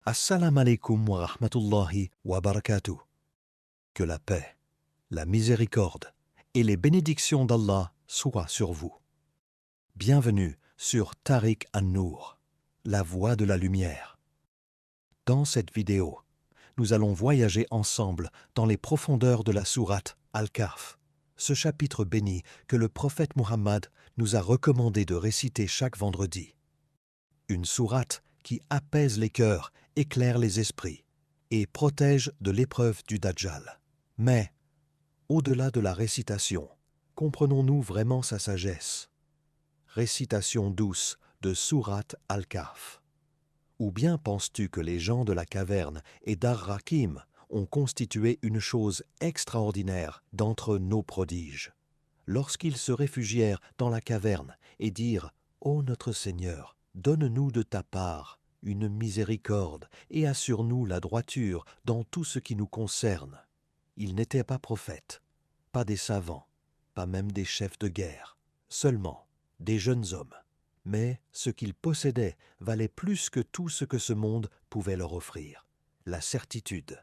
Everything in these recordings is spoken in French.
Assalamu alaikum wa rahmatullahi wa barakatuh. Que la paix, la miséricorde et les bénédictions d'Allah soient sur vous. Bienvenue sur Tariq an-Nour, la voie de la lumière. Dans cette vidéo, nous allons voyager ensemble dans les profondeurs de la sourate Al-Kahf, ce chapitre béni que le prophète Muhammad nous a recommandé de réciter chaque vendredi. Une sourate qui apaise les cœurs, éclaire les esprits et protège de l'épreuve du Dajjal. Mais, au-delà de la récitation, comprenons-nous vraiment sa sagesse? Récitation douce de sourate Al-Kahf. Ou bien penses-tu que les gens de la caverne et d'Ar-Rakim ont constitué une chose extraordinaire d'entre nos prodiges? Lorsqu'ils se réfugièrent dans la caverne et dirent « Ô notre Seigneur, donne-nous de ta part une miséricorde et assure-nous la droiture dans tout ce qui nous concerne. » Ils n'étaient pas prophètes, pas des savants, pas même des chefs de guerre, seulement des jeunes hommes. Mais ce qu'ils possédaient valait plus que tout ce que ce monde pouvait leur offrir. La certitude.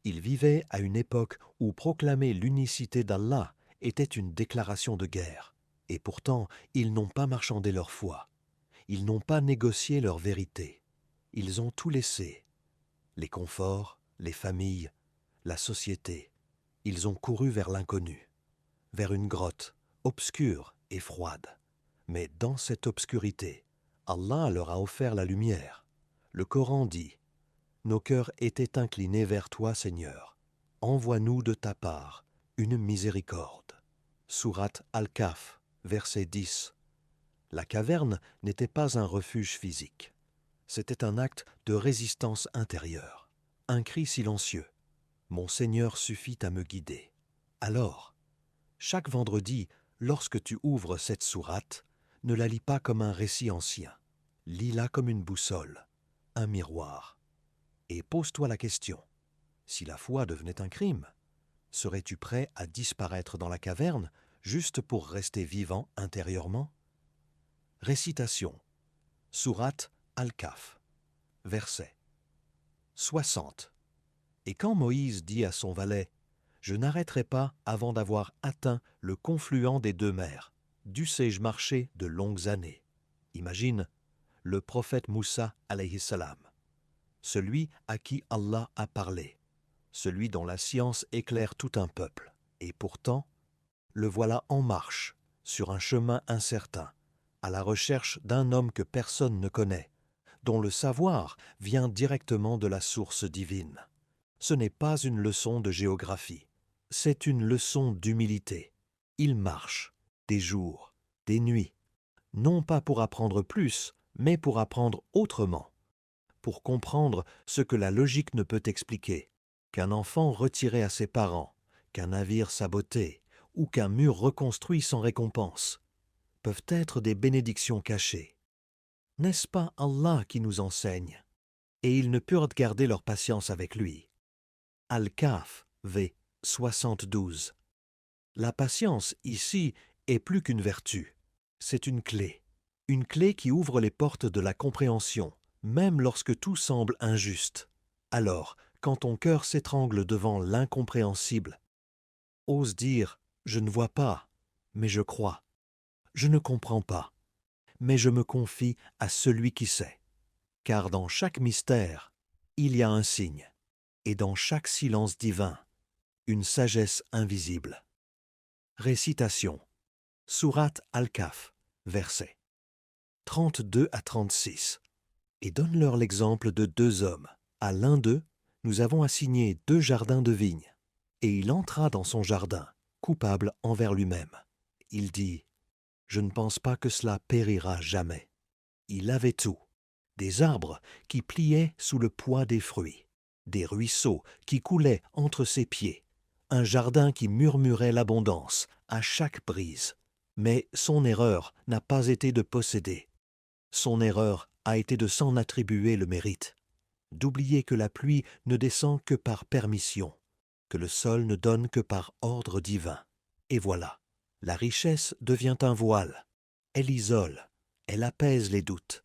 Ils vivaient à une époque où proclamer l'unicité d'Allah était une déclaration de guerre. Et pourtant, ils n'ont pas marchandé leur foi. Ils n'ont pas négocié leur vérité. Ils ont tout laissé. Les conforts, les familles, la société. Ils ont couru vers l'inconnu, vers une grotte, obscure et froide. Mais dans cette obscurité, Allah leur a offert la lumière. Le Coran dit « Nos cœurs étaient inclinés vers toi, Seigneur. Envoie-nous de ta part une miséricorde. » Sourate Al-Kahf, verset 10. La caverne n'était pas un refuge physique. C'était un acte de résistance intérieure, un cri silencieux. « Mon Seigneur suffit à me guider. » Alors, chaque vendredi, lorsque tu ouvres cette sourate, ne la lis pas comme un récit ancien. Lis-la comme une boussole, un miroir. Et pose-toi la question, si la foi devenait un crime, serais-tu prêt à disparaître dans la caverne juste pour rester vivant intérieurement? Récitation. Sourate Al-Kahf. Verset 60. Et quand Moïse dit à son valet « Je n'arrêterai pas avant d'avoir atteint le confluent des deux mers, dussé-je marcher de longues années ?» Imagine le prophète Moussa alayhi salam, celui à qui Allah a parlé, celui dont la science éclaire tout un peuple. Et pourtant, le voilà en marche, sur un chemin incertain, à la recherche d'un homme que personne ne connaît, dont le savoir vient directement de la source divine. Ce n'est pas une leçon de géographie, c'est une leçon d'humilité. Il marche, des jours, des nuits, non pas pour apprendre plus, mais pour apprendre autrement, pour comprendre ce que la logique ne peut expliquer, qu'un enfant retiré à ses parents, qu'un navire saboté ou qu'un mur reconstruit sans récompense peuvent être des bénédictions cachées. N'est-ce pas Allah qui nous enseigne? Et ils ne purent garder leur patience avec lui. Al-Kahf, v. 72. La patience, ici, est plus qu'une vertu. C'est une clé qui ouvre les portes de la compréhension, même lorsque tout semble injuste. Alors, quand ton cœur s'étrangle devant l'incompréhensible, ose dire « Je ne vois pas, mais je crois. Je ne comprends pas, mais je me confie à celui qui sait. » Car dans chaque mystère, il y a un signe, et dans chaque silence divin, une sagesse invisible. Récitation. Sourate Al-Kahf, versets 32 à 36. Et donne-leur l'exemple de deux hommes. À l'un d'eux, nous avons assigné 2 jardins de vignes. Et il entra dans son jardin, coupable envers lui-même. Il dit « Je ne pense pas que cela périra jamais. » Il avait tout. Des arbres qui pliaient sous le poids des fruits, des ruisseaux qui coulaient entre ses pieds, un jardin qui murmurait l'abondance à chaque brise. Mais son erreur n'a pas été de posséder. Son erreur a été de s'en attribuer le mérite, d'oublier que la pluie ne descend que par permission, que le sol ne donne que par ordre divin. Et voilà, la richesse devient un voile. Elle isole, elle apaise les doutes.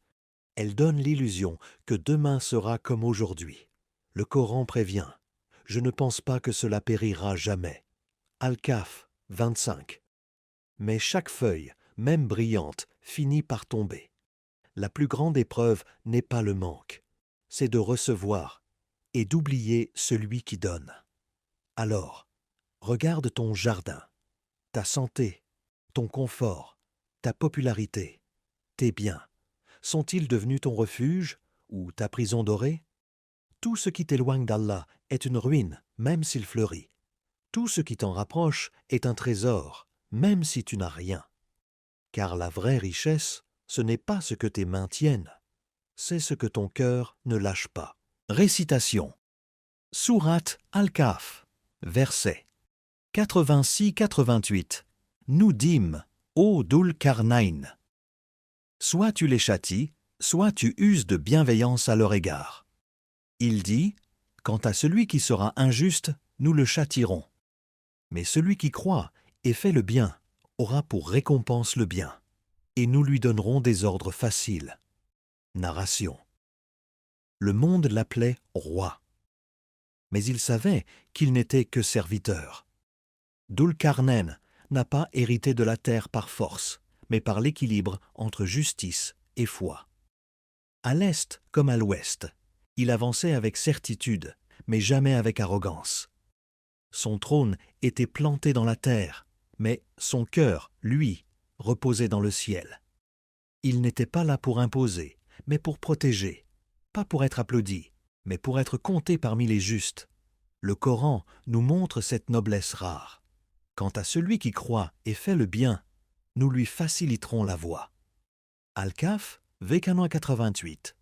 Elle donne l'illusion que demain sera comme aujourd'hui. Le Coran prévient. Je ne pense pas que cela périra jamais. Al-Kahf 25. Mais chaque feuille, même brillante, finit par tomber. La plus grande épreuve n'est pas le manque, c'est de recevoir et d'oublier celui qui donne. Alors, regarde ton jardin, ta santé, ton confort, ta popularité, tes biens. Sont-ils devenus ton refuge ou ta prison dorée? Tout ce qui t'éloigne d'Allah est une ruine, même s'il fleurit. Tout ce qui t'en rapproche est un trésor, même si tu n'as rien. Car la vraie richesse, ce n'est pas ce que tes mains tiennent, c'est ce que ton cœur ne lâche pas. Récitation. Sourate Al-Kahf, verset 86-88. Nous dîmes, ô Dhul-Qarnayn. Soit tu les châties, soit tu uses de bienveillance à leur égard. Il dit, quant à celui qui sera injuste, nous le châtierons. Mais celui qui croit et fait le bien aura pour récompense le bien, et nous lui donnerons des ordres faciles. Narration. Le monde l'appelait roi, mais il savait qu'il n'était que serviteur. Dhul-Qarnayn n'a pas hérité de la terre par force, mais par l'équilibre entre justice et foi. À l'est comme à l'ouest, il avançait avec certitude, mais jamais avec arrogance. Son trône était planté dans la terre, mais son cœur, lui, reposait dans le ciel. Il n'était pas là pour imposer, mais pour protéger, pas pour être applaudi, mais pour être compté parmi les justes. Le Coran nous montre cette noblesse rare. Quant à celui qui croit et fait le bien, nous lui faciliterons la voie. Al-Kahf, V 88.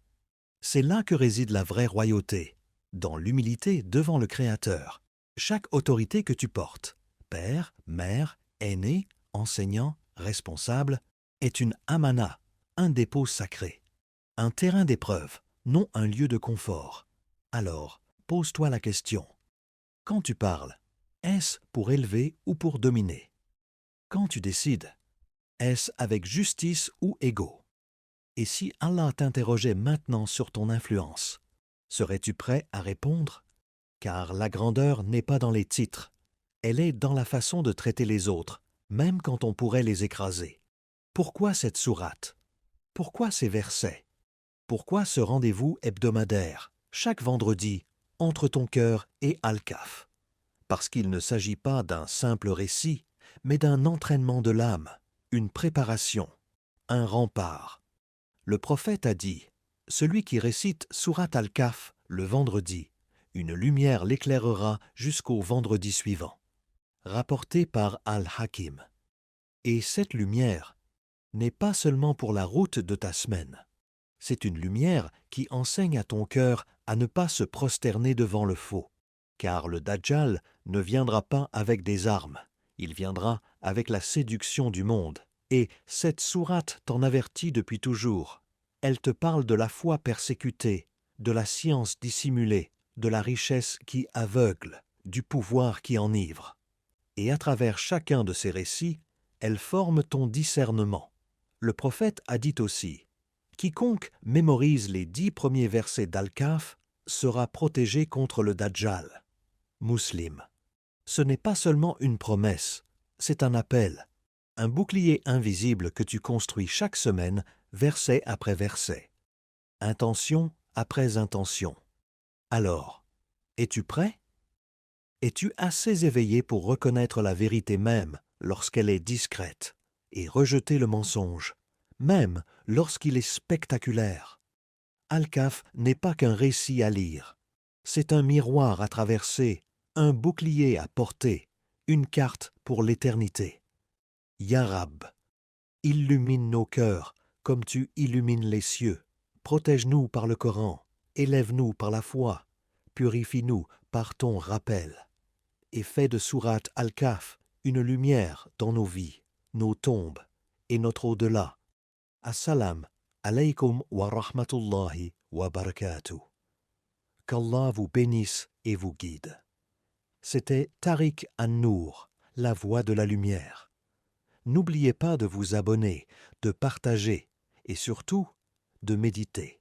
C'est là que réside la vraie royauté, dans l'humilité devant le Créateur. Chaque autorité que tu portes, père, mère, aîné, enseignant, responsable, est une amana, un dépôt sacré, un terrain d'épreuve, non un lieu de confort. Alors, pose-toi la question. Quand tu parles, est-ce pour élever ou pour dominer? Quand tu décides, est-ce avec justice ou égo? Et si Allah t'interrogeait maintenant sur ton influence, serais-tu prêt à répondre? Car la grandeur n'est pas dans les titres, elle est dans la façon de traiter les autres, même quand on pourrait les écraser. Pourquoi cette sourate? Pourquoi ces versets? Pourquoi ce rendez-vous hebdomadaire, chaque vendredi, entre ton cœur et Al-Kahf? Parce qu'il ne s'agit pas d'un simple récit, mais d'un entraînement de l'âme, une préparation, un rempart. Le prophète a dit, celui qui récite Sourate Al-Kahf le vendredi, une lumière l'éclairera jusqu'au vendredi suivant. Rapporté par Al-Hakim. Et cette lumière n'est pas seulement pour la route de ta semaine. C'est une lumière qui enseigne à ton cœur à ne pas se prosterner devant le faux, car le Dajjal ne viendra pas avec des armes, il viendra avec la séduction du monde. Et cette sourate t'en avertit depuis toujours. Elle te parle de la foi persécutée, de la science dissimulée, de la richesse qui aveugle, du pouvoir qui enivre. Et à travers chacun de ces récits, elle forme ton discernement. Le prophète a dit aussi, « Quiconque mémorise les 10 premiers versets d'Al-Kahf sera protégé contre le Dajjal. » Muslim. Ce n'est pas seulement une promesse, c'est un appel, un bouclier invisible que tu construis chaque semaine, verset après verset. Intention après intention. Alors, es-tu prêt? Es-tu assez éveillé pour reconnaître la vérité même lorsqu'elle est discrète et rejeter le mensonge, même lorsqu'il est spectaculaire? Al-Kahf n'est pas qu'un récit à lire. C'est un miroir à traverser, un bouclier à porter, une carte pour l'éternité. Ya Rab, illumine nos cœurs comme tu illumines les cieux. Protège-nous par le Coran, élève-nous par la foi, purifie-nous par ton rappel. Et fais de Sourate Al-Kahf une lumière dans nos vies, nos tombes et notre au-delà. Assalam alaykum wa rahmatullahi wa barakatuh. Qu'Allah vous bénisse et vous guide. C'était Tariq An-Nour, la voix de la lumière. N'oubliez pas de vous abonner, de partager et surtout, de méditer.